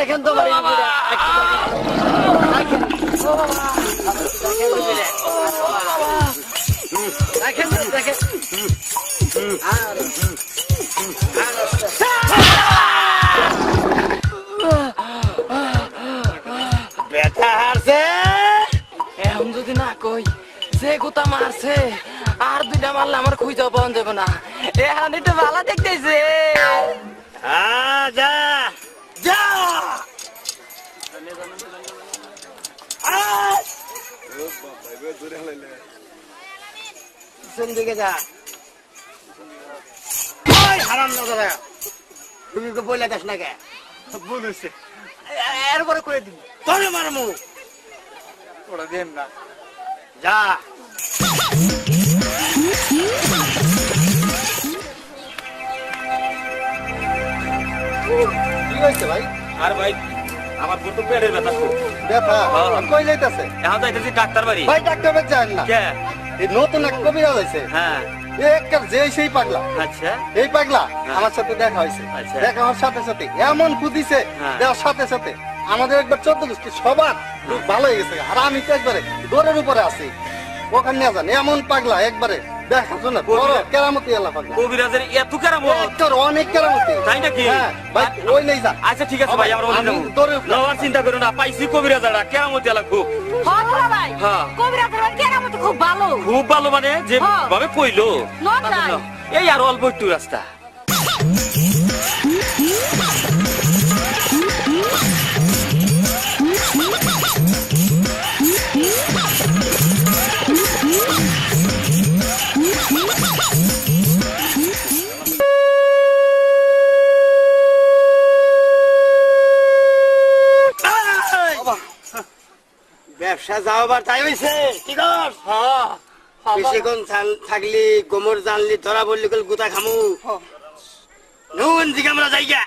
দেখেন তো দেখেন দেখেন ব্যথা হারছে এখন যদি না কই যে গোটা মারছে আর দুইটা মারলে আমার খুঁজে পাওয়া যাবে না এখন একটু ভালো দেখতেছে যা যা দিকে যা হারাম না তুমি তো বলে দেখ না কে বলেছে এরপরে করে দিবি তোরে মারমু ওরা দেন না যা কি হয়েছে ভাই? আর ভাই আমার পুরো পেটের ব্যথা খুব ব্যথা কই যাইতাছে? এখন যাইতেছি ডাক্তার বাড়ি। ভাই ডাক্তার বাড়ি যান না। কে? এই নতুন এক কবিরাজ হইছে। হ্যাঁ একটা যে সেই পাগলা। আচ্ছা এই পাগলা আমার সাথে দেখা হয়েছে। দেখা হওয়ার সাথে সাথে এমন কুদিছে দেওয়ার সাথে সাথে আমাদের একবার 14 গোষ্ঠী সবার ভালো হয়ে গেছে। আর আমি তো একবারে দৌড়ের উপরে আছি ওখানে নিয়ে যান এমন পাগলা একবারে দেখা শোনা কেরামতি এলা পাগলা কবিরাজের এত কেরামত অনেক কেরামতি তাই নাকি? ভাই ওই নেই যান। আচ্ছা ঠিক আছে ভাই আমরা ওই যাবো লওয়ার চিন্তা করো না পাইছি কবিরাজরা কেরামতি এলা খুব ভাই কবিরাজের কেরামত খুব ভালো খুব ভালো মানে যে ভাবে কইলো নয় এই আর অল্প একটু রাস্তা ব্যবসা যাওয়াবার তাই হয়েছে কি কর বেশিক্ষণ থাকলি গোমর জানলি ধরা বললি কল গুতা খামু নুন দিকে আমরা যাই গা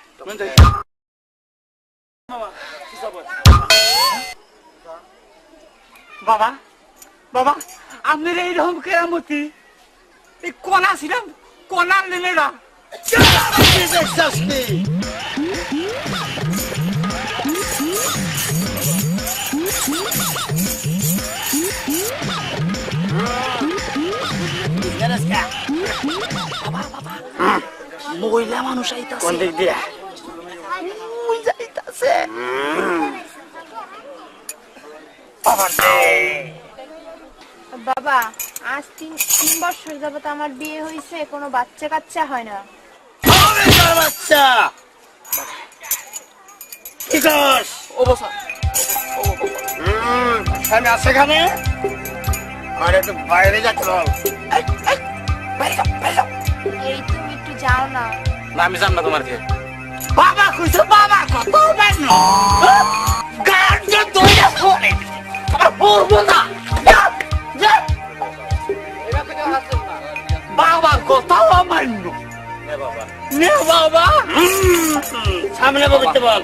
বাবা বাবা আপনার এইরকম কেরামতি এই কণা ছিলাম কণার লেলেরা মহিলা মানুষ আইতাছে কোন দিক দিয়া যাইতাছে বাবা আজ তিন বছর যাবত আমার বিয়ে হয়েছে কোনো বাচ্চা কাচ্চা হয় না বাচ্চা কি করস অবস্থা আমি আছে এখানে আর একটু বাইরে যাচ্ছ এই তুমি একটু যাও না আমি জান না তোমার কে বাবা কইছো বাবা কত বানো গাড়ি দইরা পড়ে আর পড়বো না বাবা কত মানো নে বাবা সামনে বলতে বল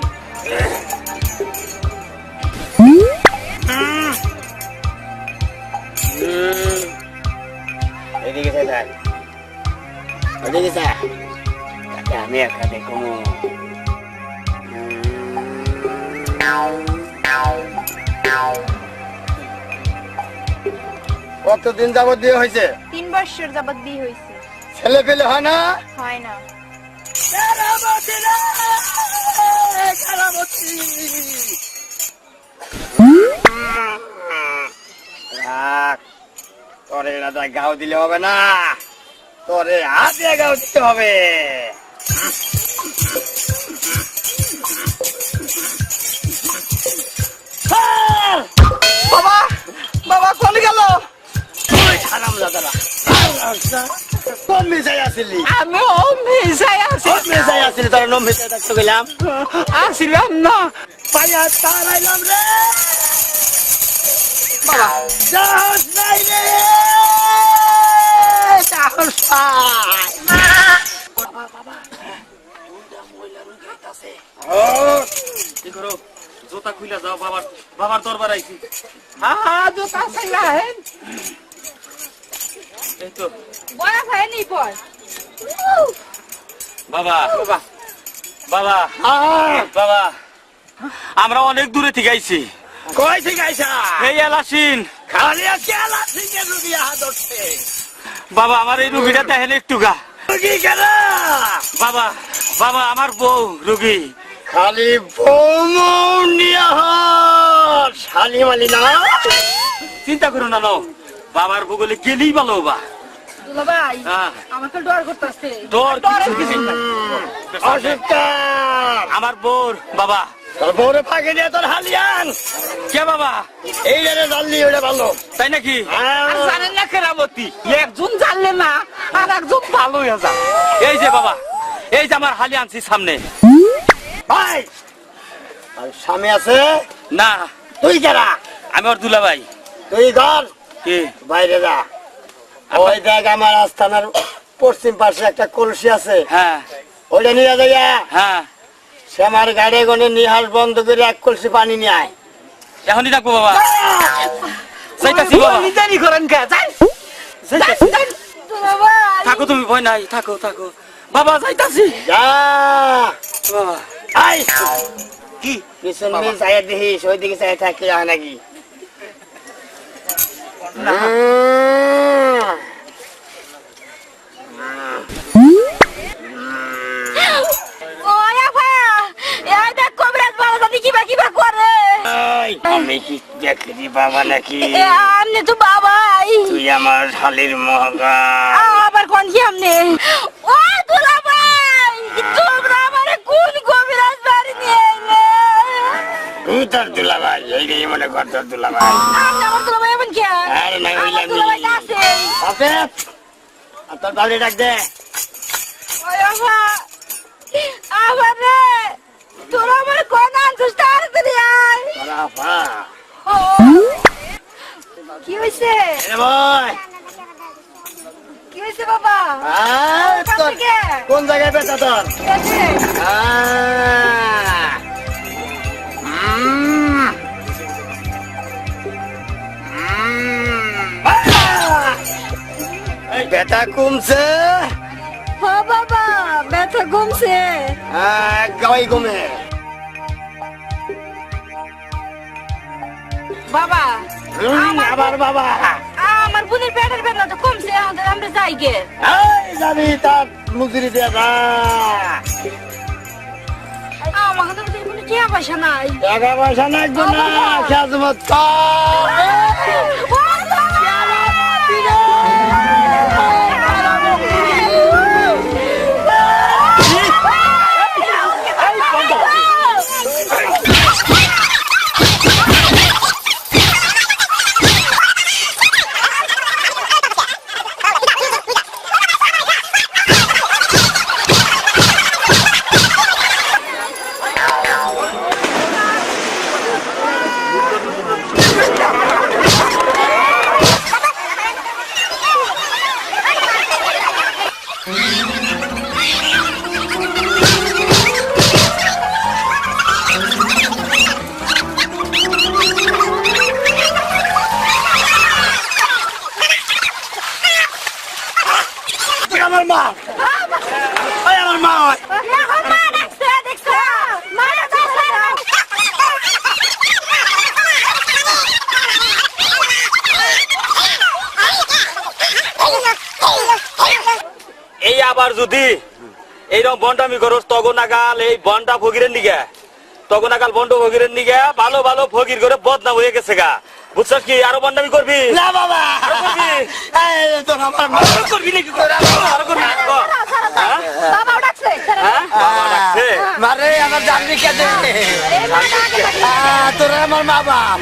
এদিকে যাই এদিকে যা আমি একা দেখো কতদিন যাবত বিয়ে হয়েছে 3 বছর যাবত বিয়ে হয়েছে ছেলে পেলে হয় না হয় না তোরে রাজা গাও দিলে হবে না তোরে হাতে গাও দিতে হবে বাবা বাবা কোন গেল হারাম দাদারা কোন মিশাই আসিলি আমি মিশাই আছি মিশাই আসিলি তোর নম মিশাই থাকতে গেলাম আসিলাম না পাইয়া তারাইলাম রে বাবা সাহস নাই রে সাহস কি করো জোতা খুলে যাও বাবার দরবার আইছি জোতা চাইলা হেন এই তো বয়া ভাই নি পর বাবা বাবা বাবা বাবা আমরা অনেক দূরে থেকে আইছি। কই থেকে আইসা? এই এলাসিন। খালি আজকে এলাচিকে রুগী হাত ধরছে। বাবা আমার এই রুগীটা দেখেন একটু গা। রুগী কেন? বাবা বাবা আমার বউ রুগী। খালি বৌমৌ নিয়ে শালি মালি না। চিন্তা করো না নাও, বাবার বগলে গেলেই ভালো বা। দুলাভাই হ্যাঁ। আমাকে ডর করতেছে। ডর ডরের কিছু কিছু নাই। অসুস্থ। আমার বোর বাবা। তোর বউরে ফাঁকে দিয়ে তোর হালিয়ান। কে বাবা? এই রে জানলি ওটা ভালো। তাই নাকি? আর জানেন না কেরামতি, একজন জানলে না আর একজন ভালো হয়ে যা। এই যে বাবা, এই যে আমার হালি আনছি সামনে। ভাই আর স্বামী আছে না তুই কেরা? আমি ওর দুলাভাই। তুই ঘর কি? বাইরে যা। ওই দেখ আমার আস্থানার পশ্চিম পাশে একটা কলসি আছে, হ্যাঁ ওইটা নিয়ে যাইয়া হ্যাঁ, সে আমার গাড়ি গনে নিহাল বন্ধ করে এক কলসি পানি নিয়ে আয়। এখনই ডাকবো বাবা। যাইতাছি বাবা। নিজানি করেন কে? যাইতাছি। দুলাভাই থাকো তুমি, ভয় নাই, থাকো থাকো বাবা, যাইতাছি যা বাবা। আই কি? পিছন দিকে চাইয়া দেখিস, ওই দিকে চাইয়া থাকি হয় নাকি? ওই আপা এই দেখ কবিরাজ বাবা জানি কিবা কিবা করে। আমি কি দেখলি বাবা নাকি? আমনে তো বাবাই। তুই আমার শালির মহগা। আবার কোন কি আমনে? ও দুলাভাই তোমরা আমারে কোন কবিরাজ বাড়ি নিয়ে এলে? তুই তোর দুলাভাই, এই রে মনে কর তোর দুলাভাই। আমনে আমার দুলাভাই এমন কে? আরে না, আমার হইলাম দুলাভাই নি। আছে। আছে? আর তোর বাড়ি ডাক দে। ওই আপা আবার রে তোরা আমার কোন আনছিস তাড়াতাড়ি আয়। তোরা আপা। ও, কি হয়েছে? এ ভাই, কি হয়েছে বাবা? আয় তোর কে? কোন জায়গায় বেচা তোর? কি আছে? আহ, উম, এই ব্যথা কমছে? ও বাবা ব্যথা কমছে। গাওয়াই কমে। বাবা আবার বাবা আমার বোনের পেটের ব্যথা তো কমছে, আমাদের আমরা যাই গে। এই যাবি তার মুজুরি দিয়ে যা। আমার কাছে তো কোনো টাকা পয়সা নাই। টাকা পয়সা লাগবে না, খেজমত কর। ও বাবা! আমার মা, ওই আমার মা হয়। এখন মা দেখছে, দেখছে। মা দেখছে। এই আবার যদি এইরকম বন্ডামি করো তগনাগাল এই বন্ডা ফকিরের নিগে, তগনাগাল বন্ড ফকিরের নিগে ভালো ভালো ফকির করে বদনাম হয়ে গেছে গা। বুঝছস কি? আরো বন্ডামি করবি? না বাবা, আরো করবি? এই তোর আমার মা। আরো করবি নাকি? আরো করবি? হ্যাঁ? বাবা ডাকছে। হ্যাঁ? বাবা ডাকছে? মারে আমার জানবি কে দে। এই মা ডাকে। তোরা আমার মা বাপ।